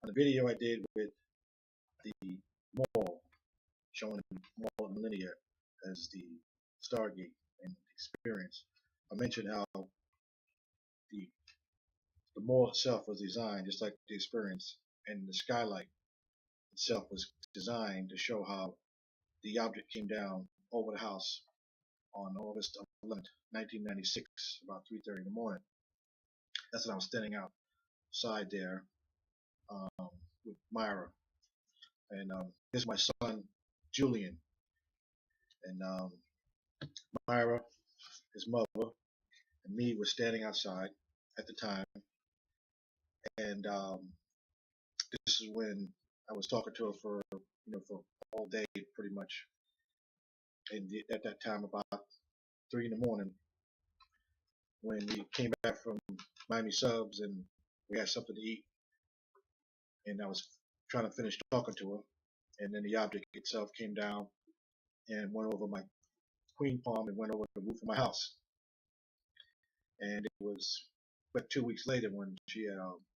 on the video I did with the mall, showing the mall of Millennia as the Stargate and experience, I mentioned how the the mall itself was designed just like the experience, and the skylight itself was designed to show how the object came down over the house on August 11th, 1996, about 3:30 in the morning. That's when I was standing outside there with Myra, and this is my son Julian, and Myra, his mother, and me were standing outside at the time, and this is when I was talking to her for all day pretty much, and at that time about 3 in the morning, when we came back from Miami Subs and we had something to eat, and I was trying to finish talking to her, and then the object itself came down and went over my queen palm and went over the roof of my house. And it was but 2 weeks later when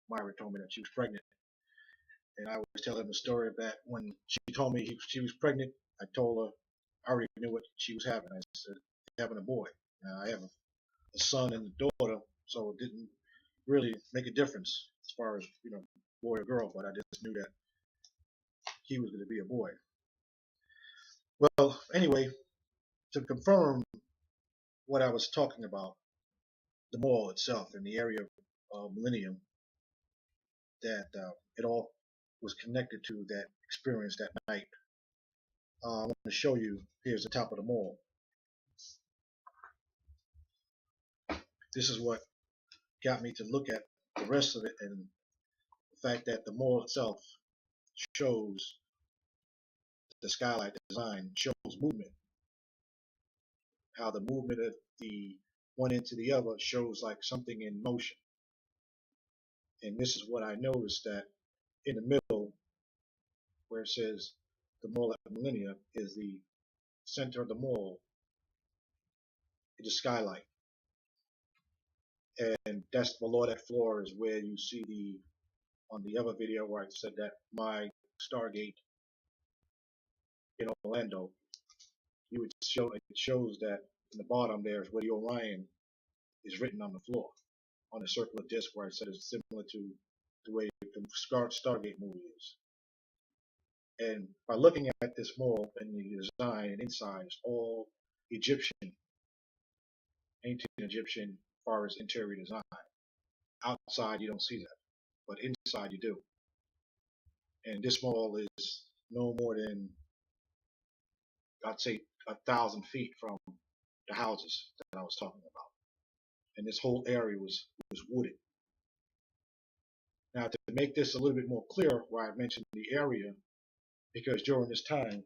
Myra told me that she was pregnant. And I was telling the story of that when she told me she was pregnant. I told her I already knew what she was having. I said, having a boy. I have a son and a daughter, so it didn't really make a difference as far as boy or girl, but I just knew that he was going to be a boy. Well, anyway, to confirm what I was talking about, the mall itself and the area of Millennium, that it all was connected to that experience that night. I'm going to show you. Here's the top of the mall. This is what got me to look at the rest of it, and the fact that the mall itself shows the skylight design shows movement. How the movement of the one into the other shows like something in motion. And this is what I noticed, that in the middle, where it says the mall at Millennia, is the center of the mall, is the skylight. And that's below that floor is where you see on the other video where I said that my Stargate in Orlando, it shows that in the bottom there is where the Orion is written on the floor, on the circular disc, where I said it's similar to the way the Stargate movie is. And by looking at this mall and the design and inside, it's all Egyptian, ancient Egyptian, as far as interior design. Outside you don't see that, but inside you do. And this mall is no more than, I'd say, 1,000 feet from the houses that I was talking about. And this whole area was wooded. Now, to make this a little bit more clear, why I mentioned the area, because during this time,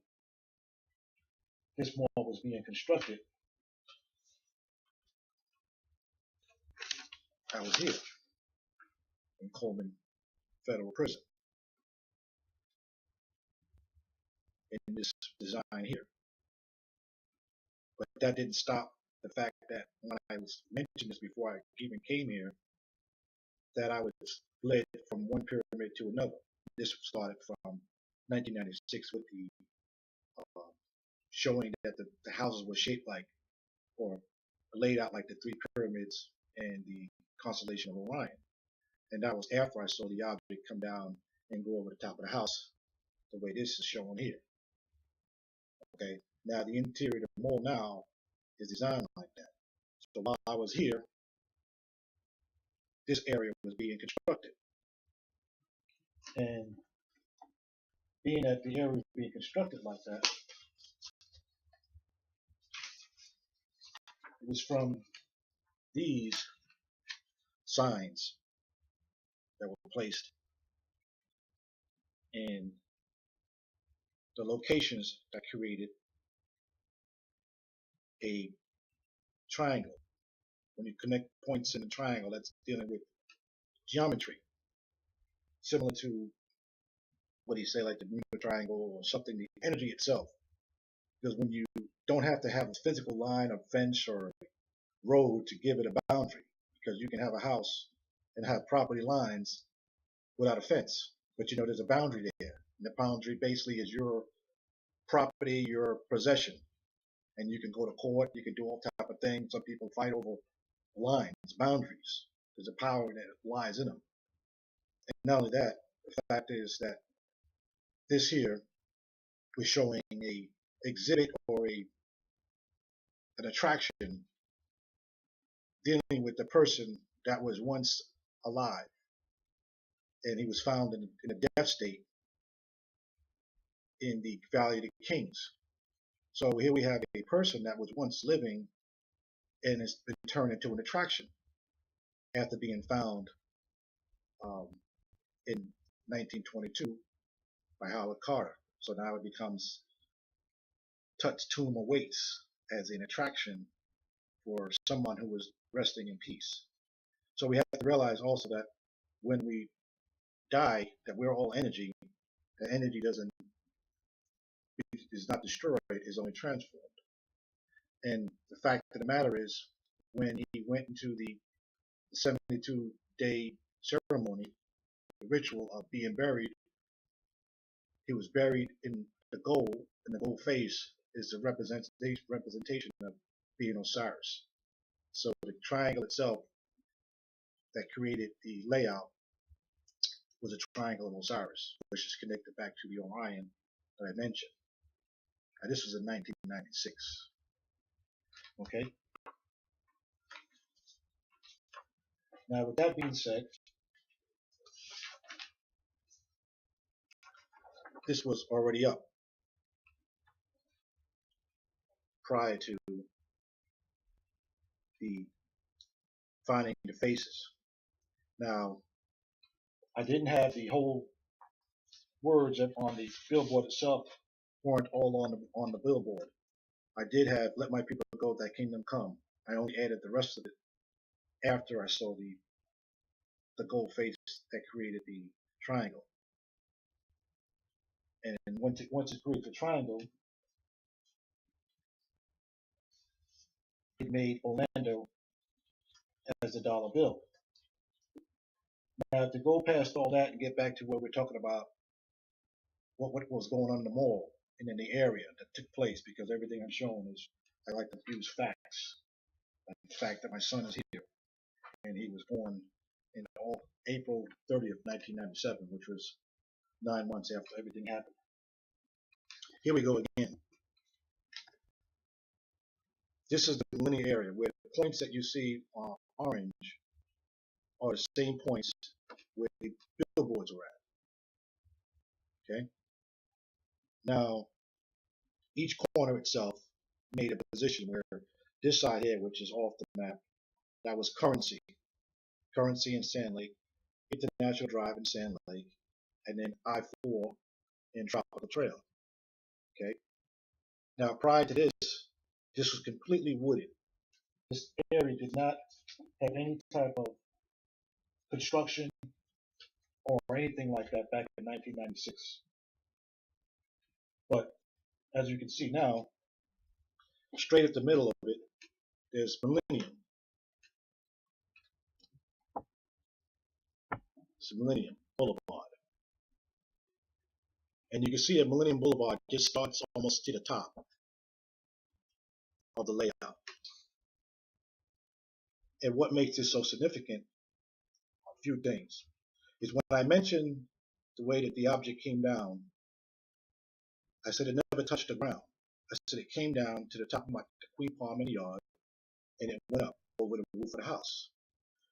this mall was being constructed. I was here in Coleman Federal Prison in this design here. But that didn't stop the fact that when I was mentioning this before I even came here, that I was led from one pyramid to another. This started from 1996 with the showing that the houses were shaped like, or laid out like, the three pyramids and the constellation of Orion. And that was after I saw the object come down and go over the top of the house, the way this is shown here. Okay, now the interior of the mall now is designed like that. So while I was here, this area was being constructed. And being that the area was being constructed like that, it was from these signs that were placed in the locations that created a triangle. When you connect points in a triangle, that's dealing with geometry, similar to, what do you say, like the Bermuda Triangle or something, the energy itself. Because when you don't have to have a physical line or fence or road to give it a boundary, because you can have a house and have property lines without a fence, but there's a boundary there. And the boundary basically is your property, your possession. And you can go to court, you can do all type of things. Some people fight over lines, boundaries. There's a power that lies in them. And not only that, the fact is that this here was showing a exhibit or an attraction dealing with the person that was once alive, and he was found in a death state in the Valley of the Kings. So here we have a person that was once living and has been turned into an attraction after being found in 1922 by Howard Carter. So now it becomes Tut's tomb awaits as an attraction for someone who was resting in peace. So we have to realize also that when we die, that we're all energy. The energy is not destroyed, is only transformed. And the fact of the matter is, when he went into the 72-day ceremony, the ritual of being buried, he was buried in the gold, and the gold face is the representation of being Osiris. So the triangle itself that created the layout was a triangle of Osiris, which is connected back to the Orion that I mentioned. And this was in 1996. Okay. Now, with that being said, this was already up prior to the finding the faces. Now, I didn't have the whole words on the billboard itself, weren't all on the billboard. I did have "Let My People Go, Thy Kingdom Come." I only added the rest of it after I saw the gold face that created the triangle. And once it created the triangle, it made Orlando as the dollar bill. Now, to go past all that and get back to what we're talking about, what was going on in the mall and in the area that took place, because everything I'm showing is, I like to use facts. Like the fact that my son is here, and he was born in April 30th, 1997, which was 9 months after everything happened. Here we go again. This is the linear area where the points that you see are orange are the same points where the billboards were at. Okay. Now, each corner itself made a position where this side here, which is off the map, that was currency in Sand Lake, International Drive in Sand Lake, and then I-4 in Tropical Trail. Okay. Now, prior to this was completely wooded. This area did not have any type of construction or anything like that back in 1996. But as you can see now, straight at the middle of it, there's Millennium. It's Millennium Boulevard. And you can see that Millennium Boulevard just starts almost to the top of the layout. And what makes this so significant, a few things, is when I mentioned the way that the object came down, I said it never touched the ground. I said it came down to the top of the Queen Palm in the yard, and it went up over the roof of the house.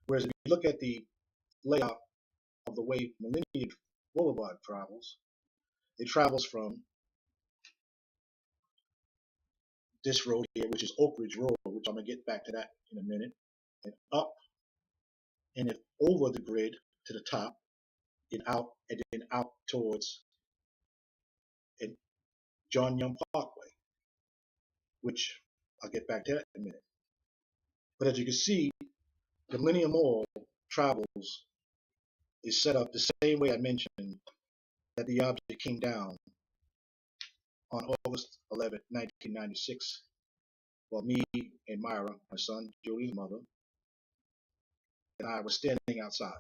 Whereas if you look at the layout of the way Millennium Boulevard travels, it travels from this road here, which is Oak Ridge Road, which I'm going to get back to that in a minute, and up, and then over the grid to the top, and then out towards John Young Parkway, which I'll get back to that in a minute. But as you can see, the Millennium Mall travels is set up the same way I mentioned that the object came down on August 11, 1996, while me and Myra, my son, Julian's mother, and I were standing outside.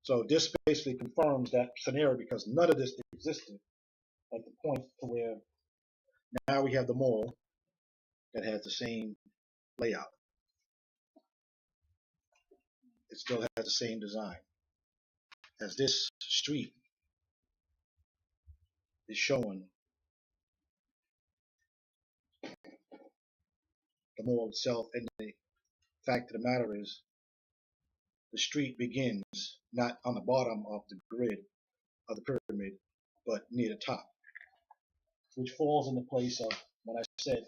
So this basically confirms that scenario because none of this existed at the point to where now we have the mall that has the same layout. It still has the same design. As this street is showing the mall itself, and the fact of the matter is the street begins not on the bottom of the grid of the pyramid, but near the top, which falls in the place of when I said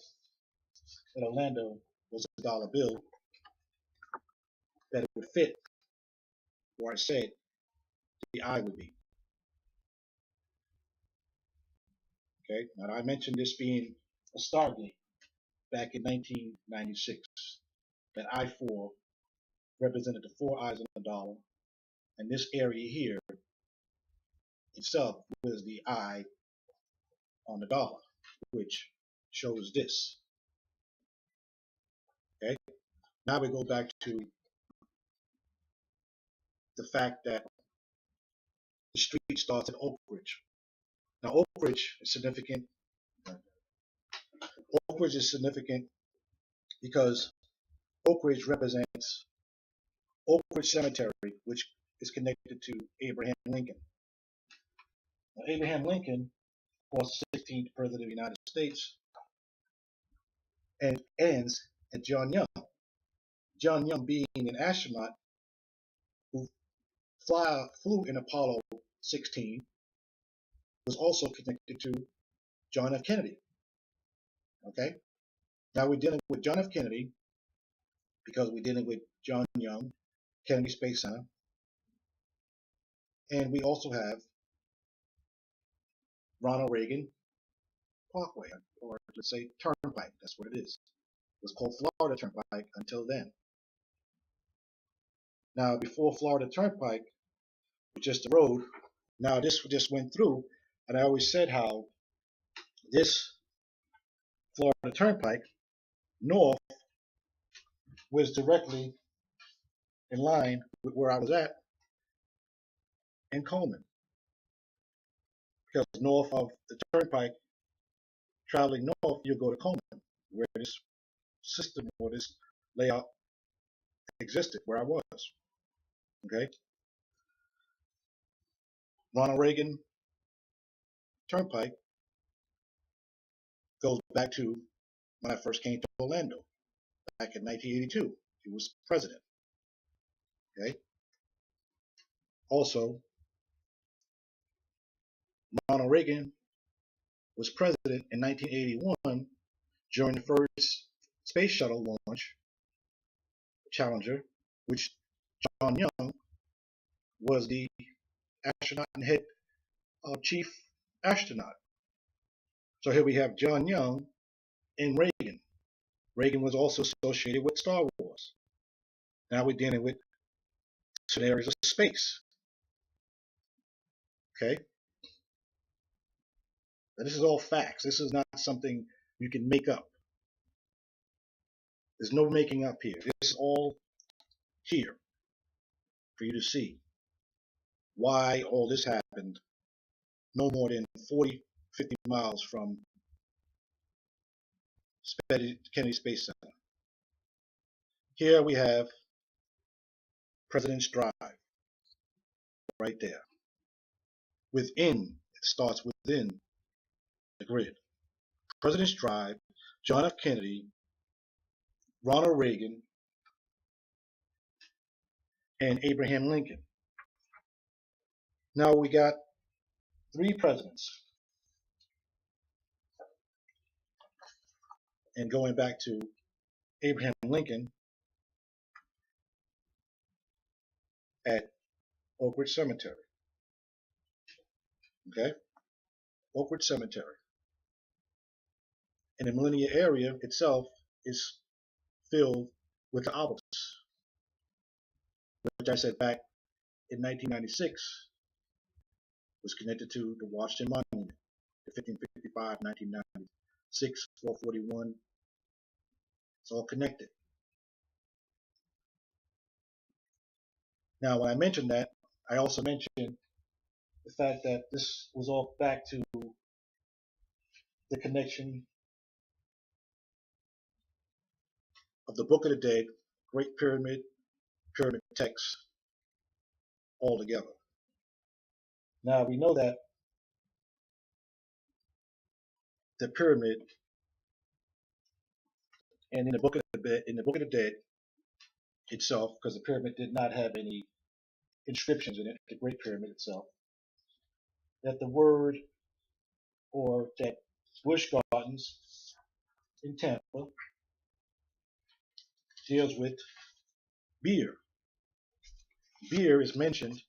that Orlando was a dollar bill, that it would fit where I said the eye would be. Okay, now I mentioned this being a Stargate back in 1996. That I-4 represented the four eyes on the dollar, and this area here itself was the eye on the dollar, which shows this. Okay, now we go back to the fact that the street starts at Oak Ridge. Now, Oak Ridge is significant. Oak Ridge is significant because Oak Ridge represents Oak Ridge Cemetery, which is connected to Abraham Lincoln. Now, Abraham Lincoln was the 16th President of the United States and ends at John Young. John Young, being an astronaut who flew in Apollo 16, was also connected to John F. Kennedy. Okay? Now we're dealing with John F. Kennedy because we're dealing with John Young, Kennedy Space Center, and we also have Ronald Reagan Parkway, or let's say Turnpike. That's what it is. It was called Florida Turnpike until then. Now, before Florida Turnpike was just a road, now this just went through, and I always said how this Florida Turnpike north was directly in line with where I was at in Coleman. Because north of the Turnpike, traveling north, you go to Coleman, where this system or this layout existed, where I was. Okay? Ronald Reagan Turnpike goes back to when I first came to Orlando, back in 1982. He was president. Okay? Also, Ronald Reagan was president in 1981 during the first space shuttle launch, Challenger, which John Young was the astronaut and head chief astronaut. So here we have John Young and Reagan. Reagan was also associated with Star Wars. Now we're dealing with scenarios of space. Okay? Now this is all facts. This is not something you can make up. There's no making up here. This is all here for you to see why all this happened no more than 40, 50 miles from Kennedy Space Center. Here we have President's Drive right there. Within, it starts within the grid. President's Drive, John F. Kennedy, Ronald Reagan, and Abraham Lincoln. Now we got three presidents. And going back to Abraham Lincoln at Oak Ridge Cemetery. Okay? Oak Ridge Cemetery. And the Millennium area itself is filled with the obelisks, which I said back in 1996 was connected to the Washington Monument, the 1555, 1996, 441. It's all connected. Now, when I mentioned that, I also mentioned the fact that this was all back to the connection of the Book of the Dead, Great Pyramid, Pyramid texts all together. Now we know that the pyramid and in the Book of the Dead itself, because the pyramid did not have any inscriptions in it, the Great Pyramid itself, that the word or that Busch Gardens in Tampa deals with beer. Beer is mentioned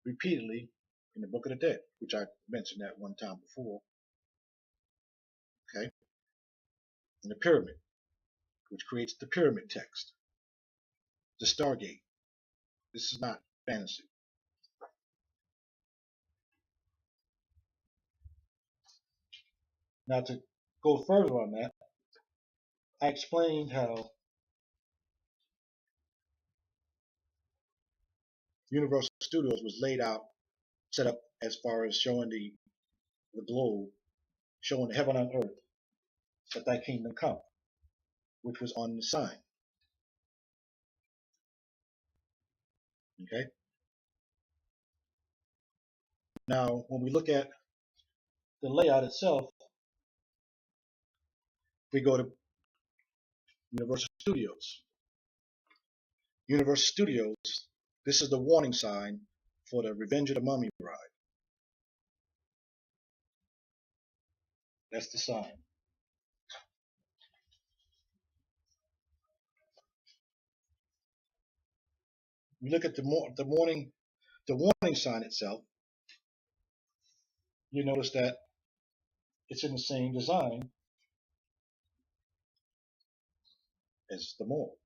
repeatedly in the Book of the Dead, which I mentioned that one time before. Okay, in the pyramid, which creates the pyramid text, the Stargate. This is not fantasy. Now, to go further on that, I explained how Universal Studios was laid out, set up as far as showing the globe, showing heaven on earth, that thy kingdom come, which was on the sign. Okay. Now, when we look at the layout itself, we go to Universal Studios. Universal Studios, this is the warning sign for the Revenge of the Mummy ride. That's the sign. You look at the warning sign itself, you notice that it's in the same design as the mall.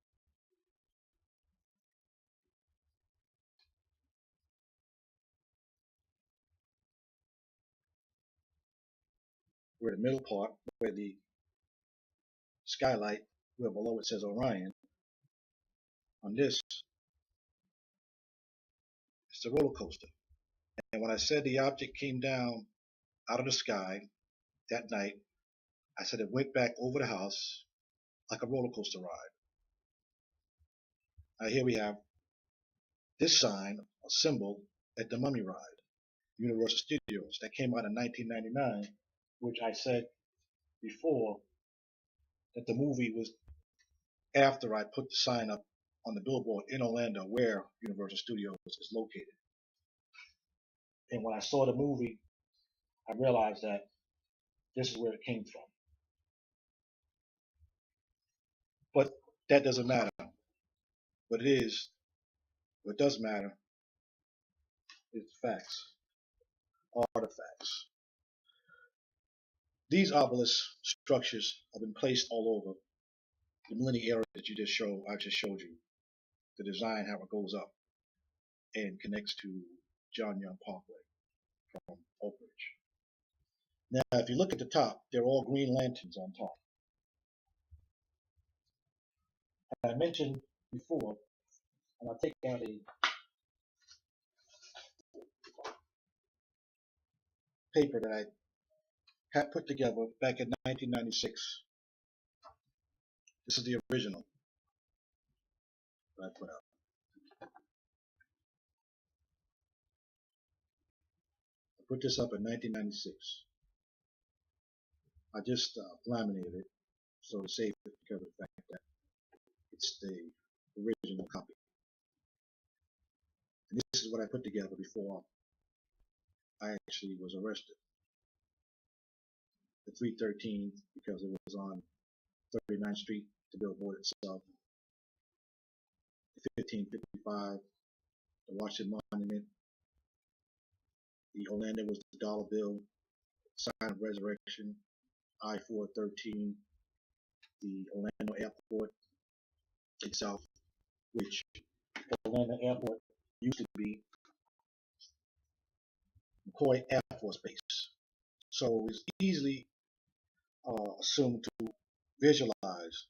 Where the middle part, where the skylight, where below it says Orion, on this, it's the roller coaster. And when I said the object came down out of the sky that night, I said it went back over the house like a roller coaster ride. Now here we have this sign, a symbol at the Mummy ride, Universal Studios, that came out in 1999, which I said before that the movie was after I put the sign up on the billboard in Orlando where Universal Studios is located. And when I saw the movie, I realized that this is where it came from. But that doesn't matter. What does matter is the facts, artifacts. These obelisk structures have been placed all over the linear area that I just showed you. The design, how it goes up and connects to John Young Parkway from Oak Ridge. Now, if you look at the top, they're all green lanterns on top. I mentioned before, and I'll take out a paper that I had put together back in 1996. This is the original that I put out. I put this up in 1996. I just laminated it so to save it because of the fact that it's the original copy. And this is what I put together before I actually was arrested. The 313 because it was on 39th Street, the billboard itself. The 1555, the Washington Monument. The Orlando was the dollar bill, sign of resurrection. I-413, the Orlando Airport itself, which Orlando Airport used to be McCoy Air Force Base. So it's easily assumed to visualize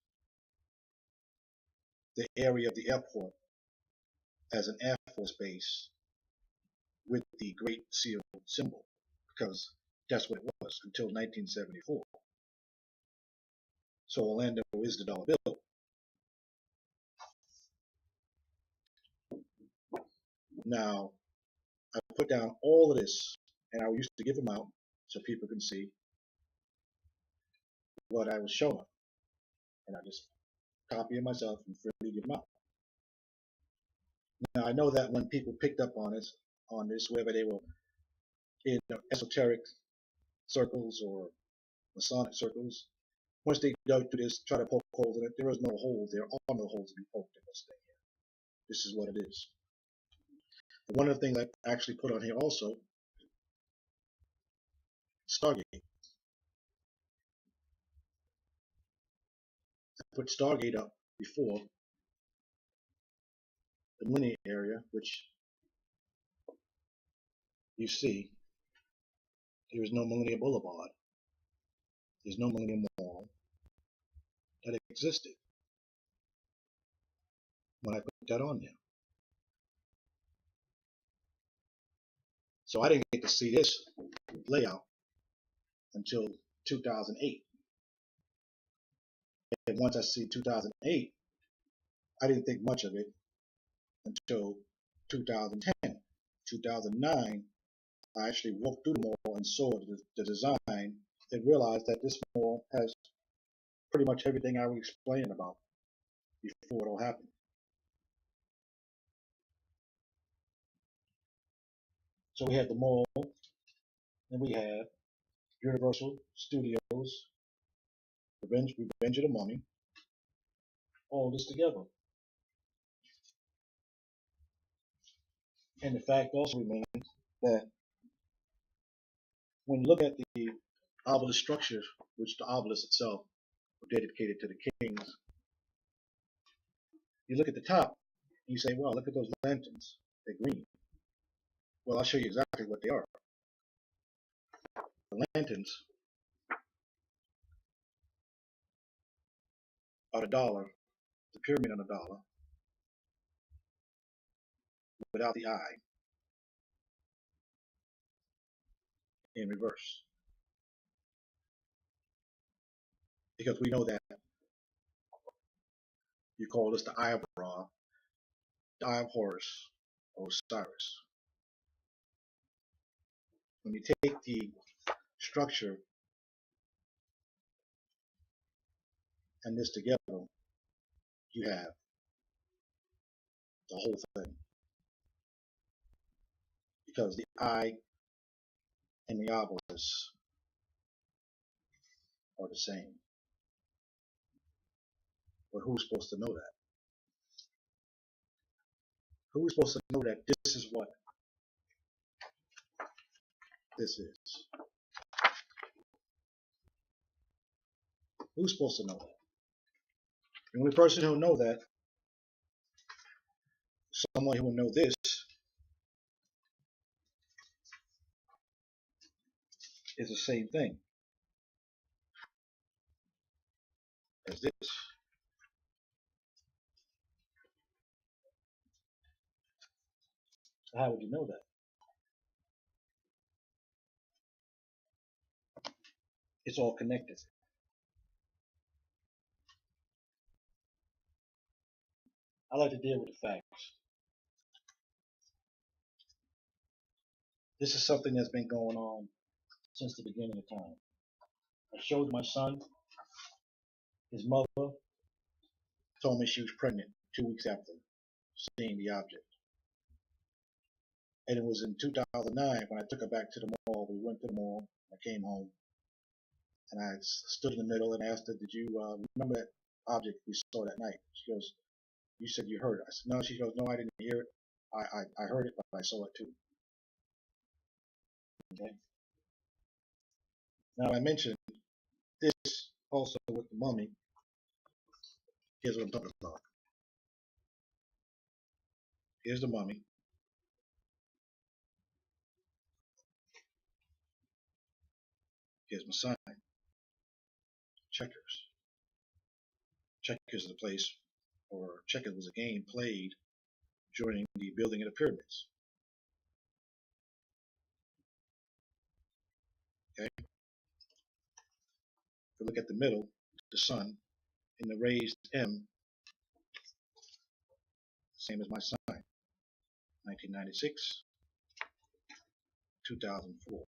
the area of the airport as an Air Force base with the Great Seal symbol, because that's what it was until 1974. So Orlando is the dollar bill. Now, I put down all of this, and I used to give them out so people can see what I was showing. And I just copy it myself and freely give them out. Now, I know that when people picked up on this, whether they were in esoteric circles or Masonic circles, once they dug through this, try to poke holes in it, there is no holes. There are no holes to be poked in this thing here. This is what it is. And one of the things I actually put on here also, Stargate. I put Stargate up before the linear area, which you see, there is no Millennium Boulevard. There's no Millennium Mall that existed when I put that on there. So I didn't get to see this layout until 2008. And once I see 2008, I didn't think much of it until 2010. 2009, I actually walked through the mall and saw the design and realized that this mall has pretty much everything I was explaining about before it all happened. So we had the mall, and we have Universal Studios, Revenge of the Mummy, all this together. And the fact also remains that when you look at the obelisk structures, which the obelisk itself were dedicated to the kings, you look at the top, and you say, wow, look at those lanterns. They're green. Well, I'll show you exactly what they are. The lanterns are the dollar, the pyramid on the dollar, without the eye, in reverse. Because we know that you call this the Eye of Ra, the Eye of Horus, or Osiris. When you take the structure and this together, you have the whole thing. Because the eye and the obelisk are the same. But who's supposed to know that? Who's supposed to know that this is what this is? Who's supposed to know that? The only person who will know that, someone who will know this, is the same thing as this. So how would you know that? It's all connected. I like to deal with the facts. This is something that's been going on since the beginning of time. I showed my son, his mother told me she was pregnant 2 weeks after seeing the object. And it was in 2009 when I took her back to the mall. We went to the mall. I came home and I stood in the middle and asked her, did you remember that object we saw that night? She goes, you said you heard it. I said, no. She goes, no, I didn't hear it. I heard it, but I saw it too. Okay. Now I mentioned this also with the mummy. Here's what I'm talking about. Here's the mummy. Here's my sign. Checkers. Checkers is a place, or checkers was a game played during the building of the pyramids. Okay? If we look at the middle, the sun, in the raised M, same as my sign, 1996, 2004,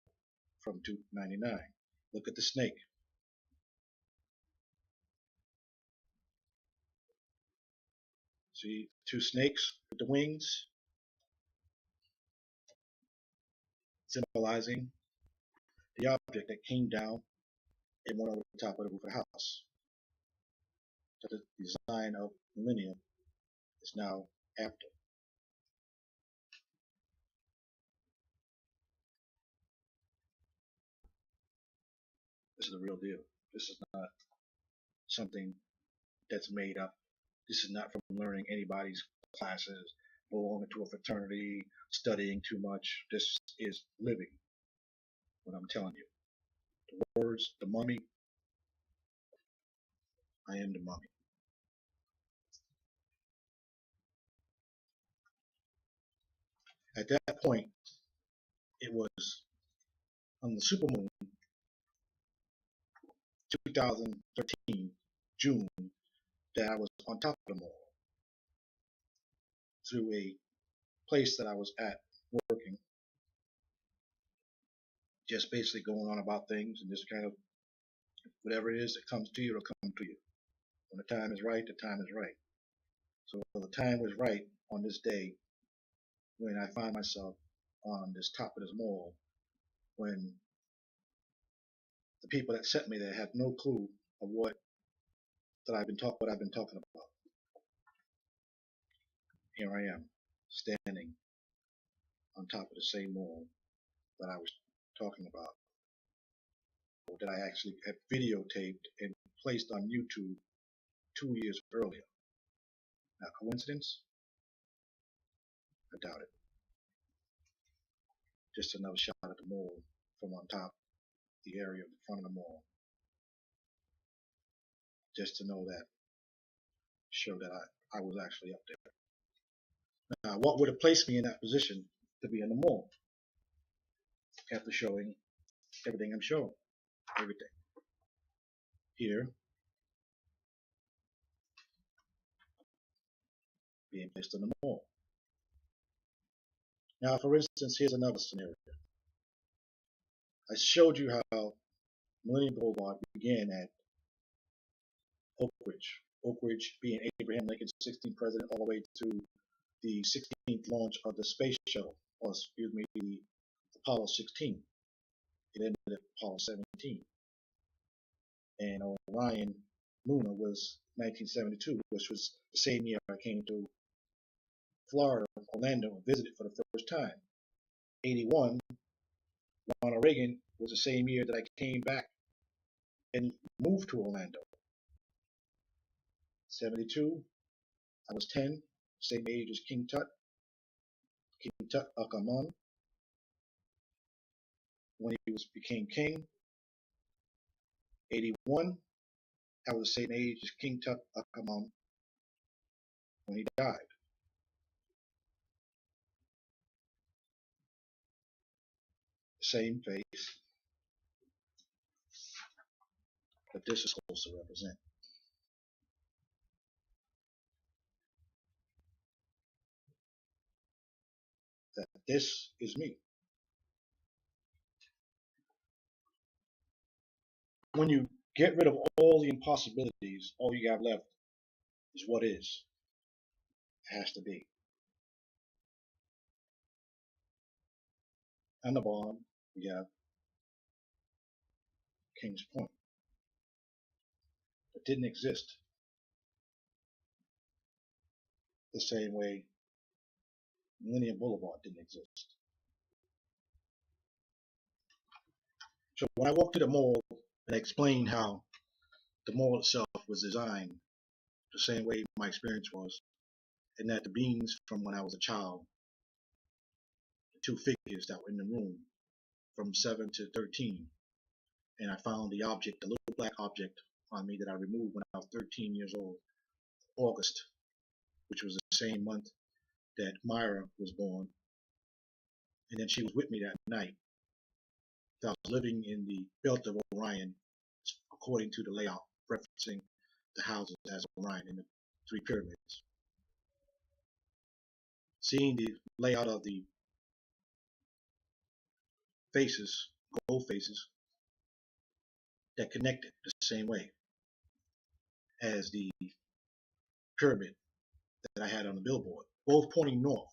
from 299. Look at the snake. See two snakes with the wings, symbolizing the object that came down and went over the top of the roof of the house. So the design of millennium is now after. This is the real deal. This is not something that's made up. This is not from learning anybody's classes, belonging to a fraternity, studying too much. This is living what I'm telling you. The words, the mummy, I am the mummy. At that point, it was on the supermoon, 2013, June, that I was on top of the mall through a place that I was at working, just basically going on about things and just kind of whatever it is that comes to you, it'll come to you. When the time is right, the time is right. So the time was right on this day when I find myself on this top of this mall, when the people that sent me there had no clue of what I've been talking about. Here I am, standing on top of the same mall that I was talking about, or that I actually had videotaped and placed on YouTube 2 years earlier. Now, coincidence? I doubt it. Just another shot at the mall from on top, the area of the front of the mall, just to know that, show that I was actually up there. Now, what would have placed me in that position to be in the mall after showing everything I'm showing? Everything. Here, being placed in the mall. Now, for instance, here's another scenario. I showed you how Millennium Boulevard began at Oak Ridge. Oak Ridge being Abraham Lincoln's 16th president, all the way to the 16th launch of the space shuttle, or excuse me, the Apollo 16. It ended at Apollo 17. And Orion Luna was 1972, which was the same year I came to Florida, Orlando, and visited for the first time. 81, Ronald Reagan was the same year that I came back and moved to Orlando. 72, I was 10, same age as King Tut, King Tut Akaman, when he became king. 81, I was the same age as King Tut Akaman when he died. Same face that this is supposed to represent. That this is me. When you get rid of all the impossibilities, all you got left is what is. It has to be. And the bottom, we have King's Point. It didn't exist the same way Millennium Boulevard didn't exist. So when I walked to the mall and I explained how the mall itself was designed the same way my experience was, and that the beings from when I was a child, the two figures that were in the room from 7 to 13, and I found the object, the little black object on me that I removed when I was 13 years old, August, which was the same month that Myra was born, and then she was with me that night. that was living in the belt of Orion, according to the layout, referencing the houses as Orion in the three pyramids. Seeing the layout of the faces, gold faces, that connected the same way as the pyramid that I had on the billboard, both pointing north.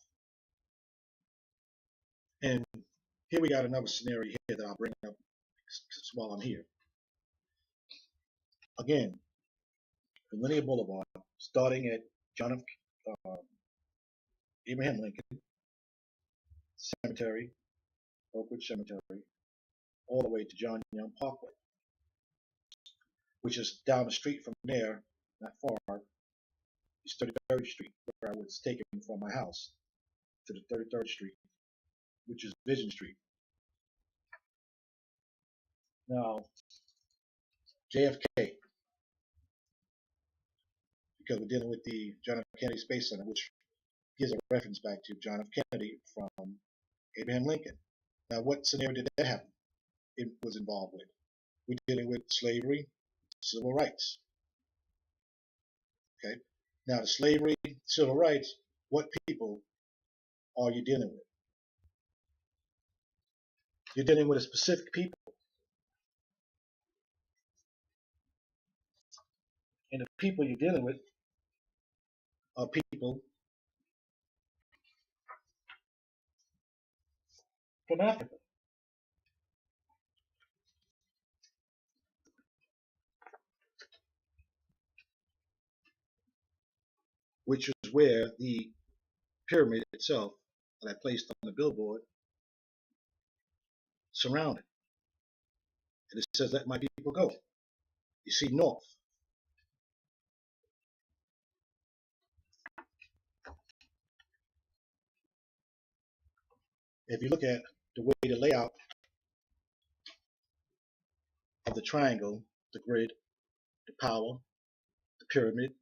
And here we got another scenario here that I'll bring up while I'm here. Again, Linear Boulevard, starting at John F. Abraham Lincoln Cemetery, Oakwood Cemetery, all the way to John Young Parkway, which is down the street from there, not far, is 33rd Street, where I was taken from my house to the 33rd Street, which is Vision Street. Now, JFK, because we're dealing with the John F. Kennedy Space Center, which gives a reference back to John F. Kennedy from Abraham Lincoln. Now, what scenario did that happen? It was involved with? We're dealing with slavery, civil rights. Okay. Now, the slavery, civil rights, what people are you dealing with? You're dealing with a specific people. And the people you're dealing with are people from Africa. Which is where the pyramid itself that I placed on the billboard surrounded. And it says, let my people go. You see north. If you look at the way the layout of the triangle, the grid, the power, the pyramid,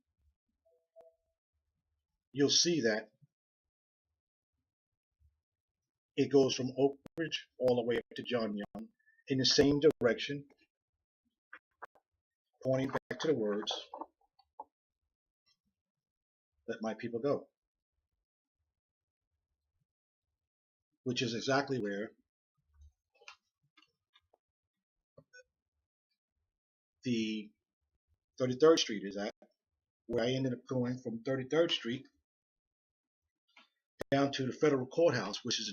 you'll see that it goes from Oak Ridge all the way up to John Young in the same direction, pointing back to the words, let my people go. Which is exactly where the 33rd Street is at, where I ended up going from 33rd Street down to the federal courthouse, which is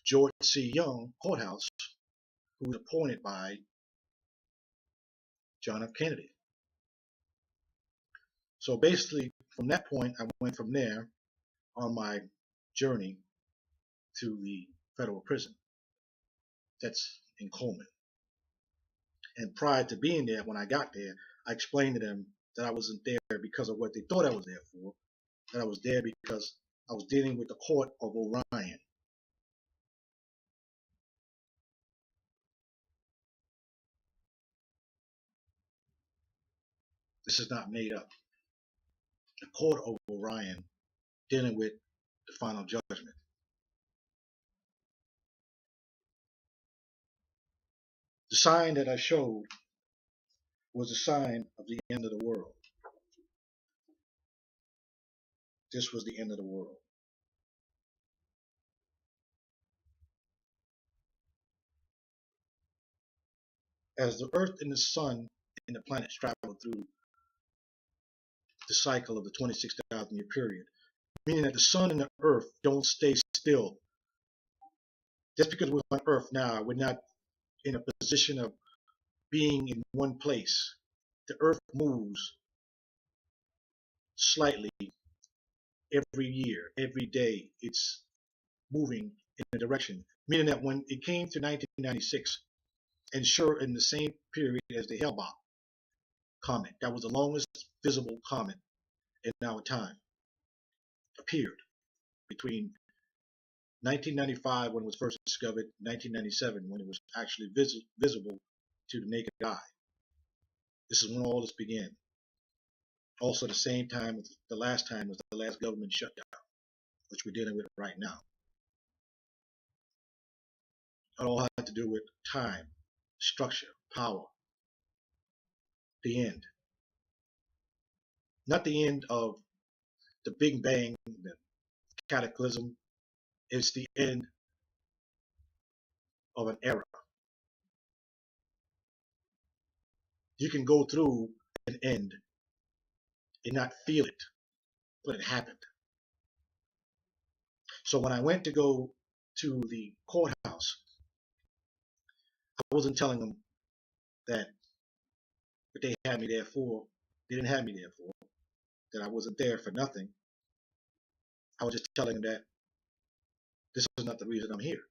George C. Young Courthouse, who was appointed by John F. Kennedy. So basically, from that point, I went from there on my journey to the federal prison that's in Coleman. And prior to being there, when I got there, I explained to them that I wasn't there because of what they thought I was there for, that I was there because I was dealing with the court of Orion. This is not made up. The court of Orion dealing with the final judgment. The sign that I showed was a sign of the end of the world. This was the end of the world. As the earth and the sun and the planets travel through the cycle of the 26,000 year period, meaning that the sun and the earth don't stay still. Just because we're on earth now, we're not in a position of being in one place. The earth moves slightly every year, every day. It's moving in a direction, meaning that when it came to 1996, and sure, in the same period as the Hale-Bopp comet, that was the longest visible comet in our time, appeared between 1995 when it was first discovered, 1997 when it was actually visible to the naked eye. This is when all this began. Also, the same time, the last time was the last government shutdown, which we're dealing with right now. It all had to do with time, structure, power, the end. Not the end of the Big Bang, the cataclysm. It's the end of an era. You can go through an end and not feel it, but it happened. So when I went to go to the courthouse, I wasn't telling them that what they had me there for, they didn't have me there for, that I wasn't there for nothing. I was just telling them that this is not the reason I'm here.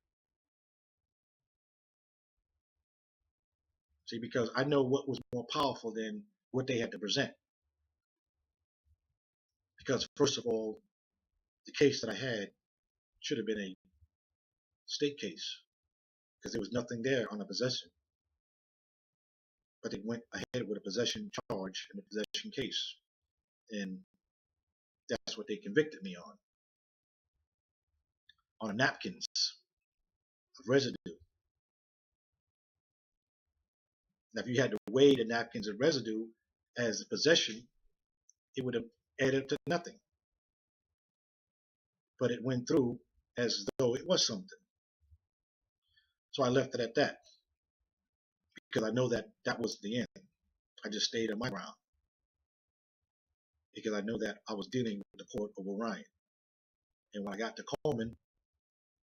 See, because I know what was more powerful than what they had to present. Because, first of all, the case that I had should have been a state case because there was nothing there on the possession. But they went ahead with a possession charge and a possession case. And that's what they convicted me on napkins of residue. Now, if you had to weigh the napkins of residue as a possession, it would have added to nothing. But it went through as though it was something. So I left it at that because I know that that was the end. I just stayed on my ground because I know that I was dealing with the court of Orion. And when I got to Coleman,